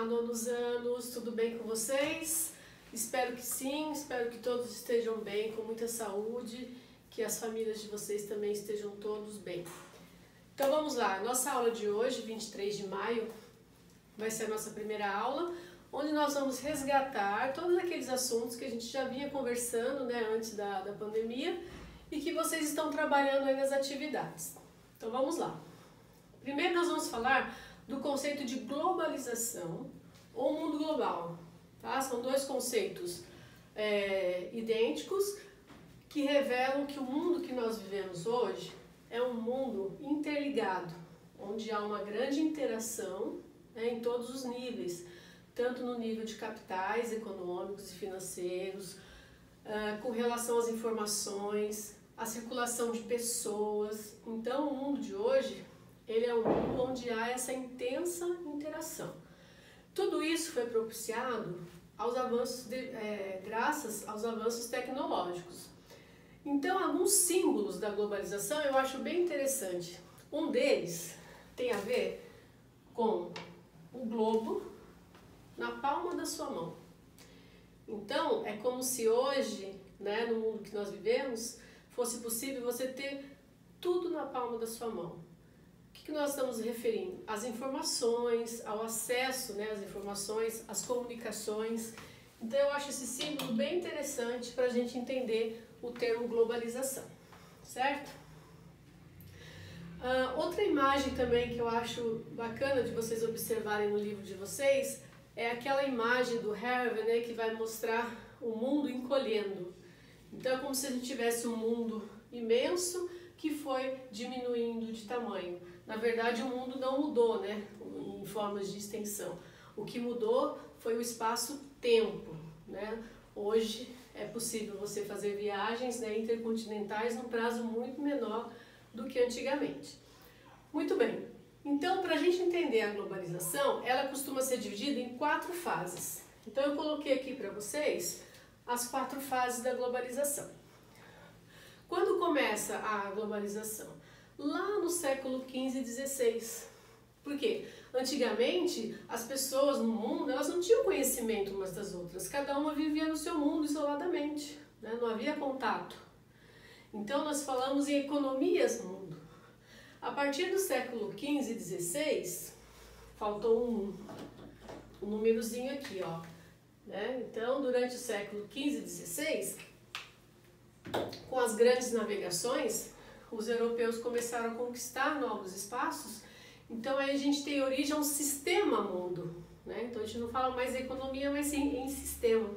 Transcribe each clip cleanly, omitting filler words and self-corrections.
nonos anos, tudo bem com vocês? Espero que sim, espero que todos estejam bem, com muita saúde, que as famílias de vocês também estejam todos bem. Então vamos lá, nossa aula de hoje, 23 de maio, vai ser a nossa primeira aula, onde nós vamos resgatar todos aqueles assuntos que a gente já vinha conversando, né, antes da pandemia e que vocês estão trabalhando aí nas atividades. Então vamos lá. Primeiro nós vamos falar do conceito de globalização ou mundo global. Tá? São dois conceitos idênticos que revelam que o mundo que nós vivemos hoje é um mundo interligado, onde há uma grande interação, né, em todos os níveis, tanto no nível de capitais econômicos e financeiros, com relação às informações, a circulação de pessoas. Então o mundo de hoje, ele é um mundo onde há essa intensa interação. Tudo isso foi propiciado aos avanços graças aos avanços tecnológicos. Então, alguns símbolos da globalização eu acho bem interessante. Um deles tem a ver com o globo na palma da sua mão. Então, é como se hoje, né, no mundo que nós vivemos, fosse possível você ter tudo na palma da sua mão. O que nós estamos referindo? As informações, ao acesso, né, às informações, às comunicações. Então eu acho esse símbolo bem interessante para a gente entender o termo globalização, certo? Outra imagem também que eu acho bacana de vocês observarem no livro de vocês é aquela imagem do Harvey, né, que vai mostrar o mundo encolhendo. Então é como se a gente tivesse um mundo imenso que foi diminuindo de tamanho. Na verdade, o mundo não mudou, né, em formas de extensão. O que mudou foi o espaço-tempo, né? Hoje é possível você fazer viagens, né, intercontinentais num prazo muito menor do que antigamente. Muito bem. Então, para a gente entender a globalização, ela costuma ser dividida em 4 fases. Então, eu coloquei aqui para vocês as 4 fases da globalização. Quando começa a globalização? Lá no século XV e XVI. Por quê? Antigamente, as pessoas no mundo, elas não tinham conhecimento umas das outras. Cada uma vivia no seu mundo isoladamente, né? Não havia contato. Então, nós falamos em economias no mundo. A partir do século XV e XVI, faltou um númerozinho aqui, ó. Né? Então, durante o século XV e XVI, com as grandes navegações, os europeus começaram a conquistar novos espaços. Então aí a gente tem origem a um sistema mundo, né? Então a gente não fala mais em economia, mas sim em sistema.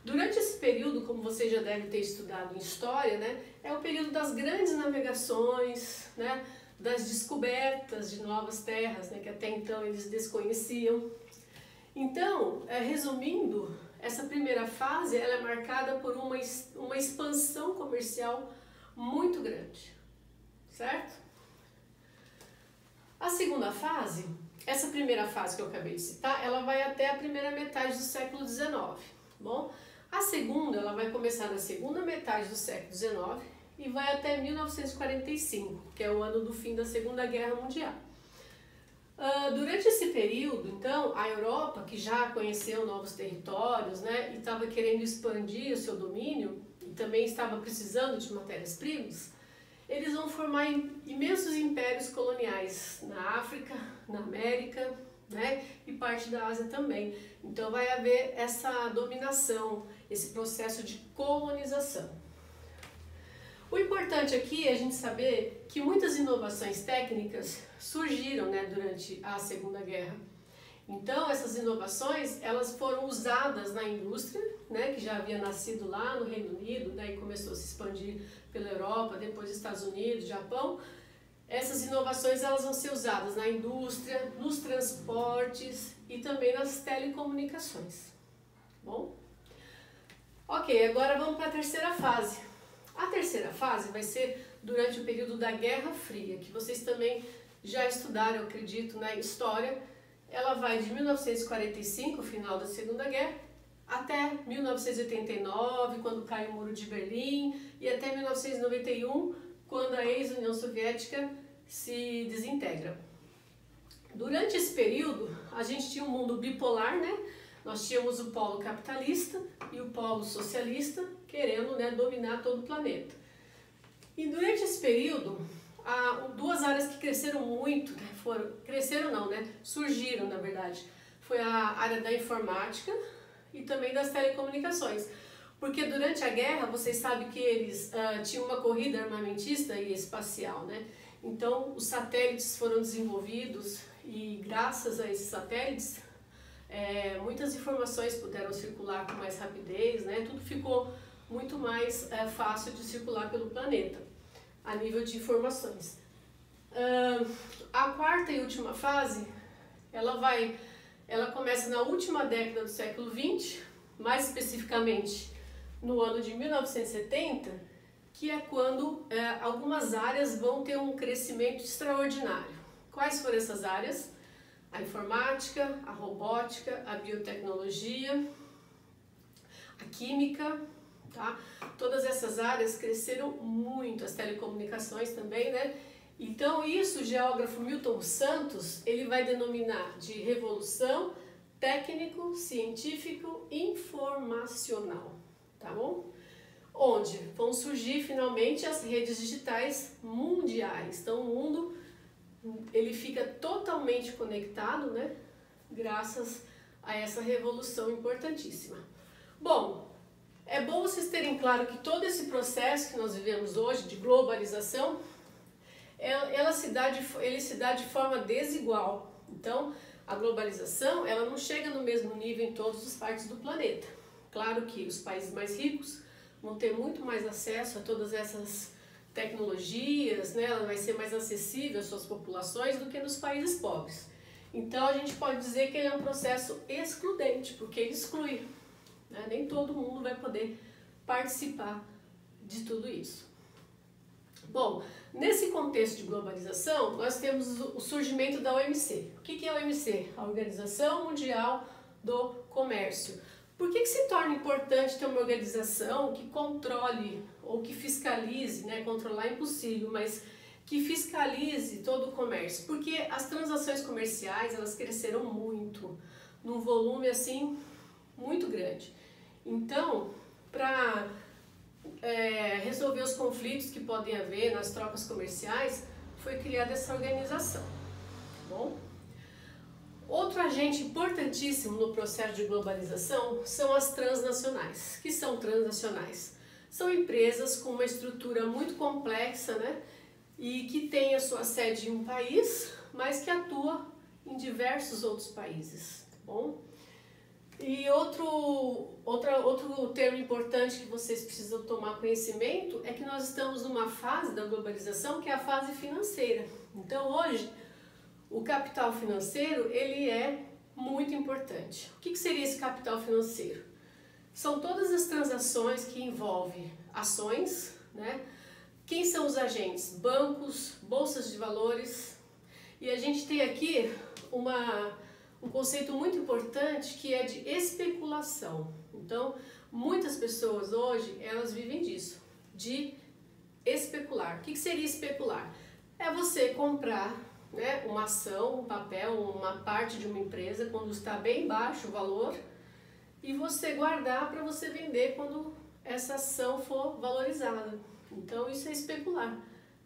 Durante esse período, como vocês já devem ter estudado em história, né, é o período das grandes navegações, né, das descobertas de novas terras, né, que até então eles desconheciam. Então, resumindo, essa primeira fase ela é marcada por uma expansão comercial muito grande, certo? A segunda fase, essa primeira fase que eu acabei de citar, ela vai até a primeira metade do século XIX, bom? A segunda, ela vai começar na segunda metade do século XIX e vai até 1945, que é o ano do fim da Segunda Guerra Mundial. Durante esse período, então, a Europa, que já conheceu novos territórios, né, e estava querendo expandir o seu domínio, e também estava precisando de matérias-primas, eles vão formar imensos impérios coloniais na África, na América, né, e parte da Ásia também. Então vai haver essa dominação, esse processo de colonização. O importante aqui é a gente saber que muitas inovações técnicas surgiram, né, durante a Segunda Guerra. Então essas inovações elas foram usadas na indústria, né, que já havia nascido lá no Reino Unido, né, e começou a se expandir pela Europa, depois Estados Unidos, Japão. Essas inovações elas vão ser usadas na indústria, nos transportes e também nas telecomunicações. Bom? Ok, agora vamos para a terceira fase. A terceira fase vai ser durante o período da Guerra Fria, que vocês também já estudaram, eu acredito, na história. Ela vai de 1945, final da Segunda Guerra, até 1989, quando cai o Muro de Berlim, e até 1991, quando a ex-União Soviética se desintegra. Durante esse período, a gente tinha um mundo bipolar, né? Nós tínhamos o polo capitalista e o polo socialista querendo, né, dominar todo o planeta. E durante esse período, duas áreas que cresceram muito, né, surgiram, na verdade, foi a área da informática e também das telecomunicações. Porque durante a guerra, vocês sabem que eles tinham uma corrida armamentista e espacial, né? Então, os satélites foram desenvolvidos e graças a esses satélites, muitas informações puderam circular com mais rapidez, né? Tudo ficou muito mais fácil de circular pelo planeta, a nível de informações. A quarta e última fase, ela começa na última década do século XX, mais especificamente no ano de 1970, que é quando algumas áreas vão ter um crescimento extraordinário. Quais foram essas áreas? A informática, a robótica, a biotecnologia, a química, tá? Todas essas áreas cresceram muito, as telecomunicações também, né? Então isso o geógrafo Milton Santos, ele vai denominar de revolução técnico-científico-informacional, tá bom? Onde vão surgir finalmente as redes digitais mundiais. Então o mundo, ele fica totalmente conectado, né? Graças a essa revolução importantíssima. Bom, é bom vocês terem claro que todo esse processo que nós vivemos hoje de globalização, ele se dá de forma desigual. Então, a globalização, ela não chega no mesmo nível em todas as partes do planeta. Claro que os países mais ricos vão ter muito mais acesso a todas essas tecnologias, né? Ela vai ser mais acessível às suas populações do que nos países pobres. Então, a gente pode dizer que ele é um processo excludente, porque ele exclui, né? Nem todo mundo vai poder participar de tudo isso. Bom, nesse contexto de globalização, nós temos o surgimento da OMC. O que é a OMC? A Organização Mundial do Comércio. Por que se torna importante ter uma organização que controle ou que fiscalize, né? Controlar é impossível, mas que fiscalize todo o comércio? Porque as transações comerciais, elas cresceram muito, num volume assim, muito grande. Então, para resolver os conflitos que podem haver nas trocas comerciais, foi criada essa organização, tá bom? Outro agente importantíssimo no processo de globalização são as transnacionais. O que são transnacionais? São empresas com uma estrutura muito complexa, né? E que tem a sua sede em um país, mas que atua em diversos outros países, tá bom? E outro termo importante que vocês precisam tomar conhecimento é que nós estamos numa fase da globalização que é a fase financeira. Então hoje o capital financeiro, ele é muito importante. O que seria esse capital financeiro? São todas as transações que envolvem ações, né? Quem são os agentes? Bancos, bolsas de valores. E a gente tem aqui um conceito muito importante que é de especulação. Então, muitas pessoas hoje, elas vivem disso, de especular. O que seria especular? É você comprar, né, uma ação, um papel, uma parte de uma empresa quando está bem baixo o valor e você guardar para você vender quando essa ação for valorizada. Então isso é especular,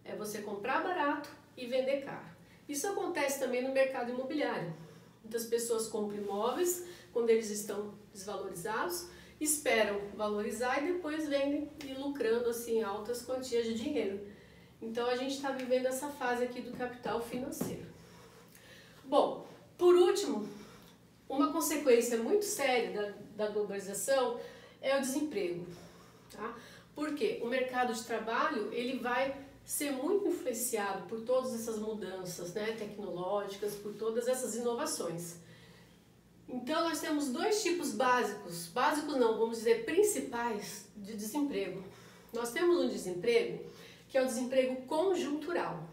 é você comprar barato e vender caro. Isso acontece também no mercado imobiliário. Muitas pessoas compram imóveis quando eles estão desvalorizados, esperam valorizar e depois vendem e lucrando assim altas quantias de dinheiro. Então a gente está vivendo essa fase aqui do capital financeiro. Bom, por último, uma consequência muito séria da globalização é o desemprego, tá? Porque o mercado de trabalho, ele vai ser muito influenciado por todas essas mudanças, né, tecnológicas, por todas essas inovações. Então nós temos dois tipos básicos não, vamos dizer principais de desemprego. Nós temos um desemprego que é o desemprego conjuntural,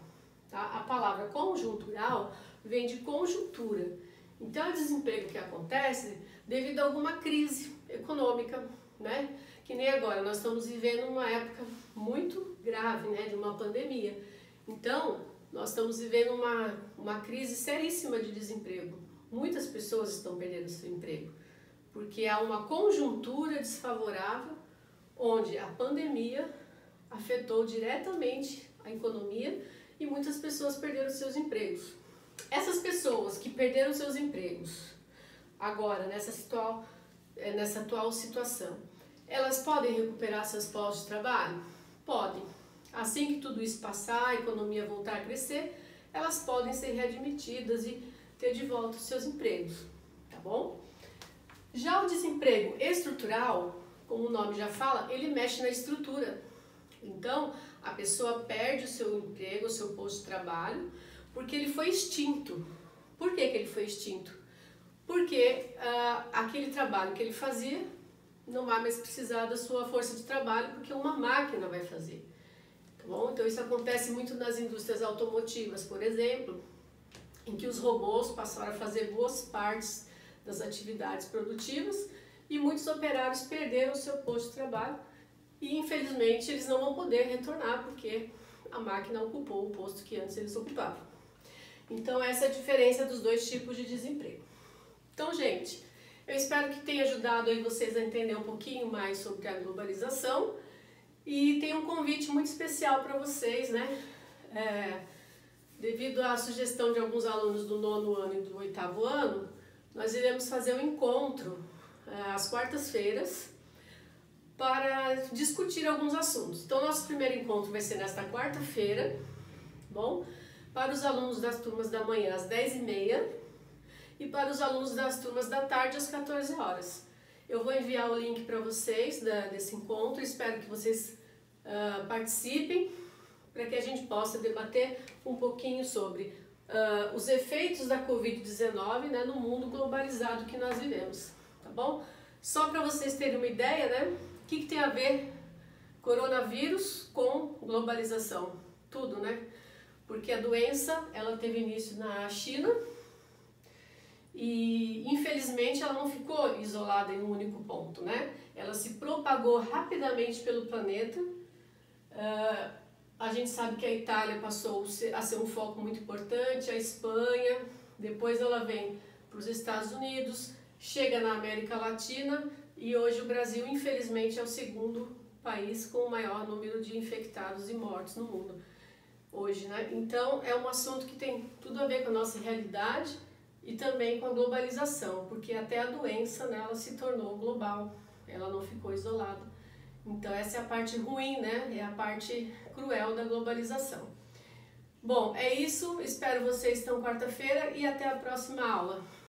tá? A palavra conjuntural vem de conjuntura. Então é o desemprego que acontece devido a alguma crise econômica, né? Que nem agora, nós estamos vivendo uma época muito grave, né, de uma pandemia. Então, nós estamos vivendo uma crise seríssima de desemprego. Muitas pessoas estão perdendo seu emprego, porque há uma conjuntura desfavorável onde a pandemia afetou diretamente a economia e muitas pessoas perderam seus empregos. Essas pessoas que perderam seus empregos agora, nessa atual situação, elas podem recuperar seus postos de trabalho? Podem. Assim que tudo isso passar, a economia voltar a crescer, elas podem ser readmitidas e ter de volta os seus empregos, tá bom? Já o desemprego estrutural, como o nome já fala, ele mexe na estrutura. Então, a pessoa perde o seu emprego, o seu posto de trabalho, porque ele foi extinto. Por que ele foi extinto? Porque aquele trabalho que ele fazia não vai mais precisar da sua força de trabalho, porque uma máquina vai fazer. Tá bom? Então, isso acontece muito nas indústrias automotivas, por exemplo, em que os robôs passaram a fazer boas partes das atividades produtivas e muitos operários perderam o seu posto de trabalho e, infelizmente, eles não vão poder retornar porque a máquina ocupou o posto que antes eles ocupavam. Então, essa é a diferença dos dois tipos de desemprego. Então, gente, eu espero que tenha ajudado aí vocês a entender um pouquinho mais sobre a globalização e tem um convite muito especial para vocês, né? Devido à sugestão de alguns alunos do 9º ano e do 8º ano, nós iremos fazer um encontro às quartas-feiras para discutir alguns assuntos. Então, nosso primeiro encontro vai ser nesta quarta-feira, bom? Para os alunos das turmas da manhã às 10h30 e para os alunos das turmas da tarde às 14 horas. Eu vou enviar o link para vocês desse encontro, espero que vocês participem, para que a gente possa debater um pouquinho sobre os efeitos da Covid-19, né, no mundo globalizado que nós vivemos, tá bom? Só para vocês terem uma ideia, né, o que tem a ver coronavírus com globalização? Tudo, né? Porque a doença, ela teve início na China e, infelizmente, ela não ficou isolada em um único ponto, né? Ela se propagou rapidamente pelo planeta. A gente sabe que a Itália passou a ser um foco muito importante, a Espanha, depois ela vem para os Estados Unidos, chega na América Latina e hoje o Brasil, infelizmente, é o segundo país com o maior número de infectados e mortos no mundo hoje, né? Então, é um assunto que tem tudo a ver com a nossa realidade e também com a globalização, porque até a doença, né, ela se tornou global, ela não ficou isolada. Então, essa é a parte ruim, né? É a parte cruel da globalização. Bom, é isso. Espero vocês então quarta-feira e até a próxima aula.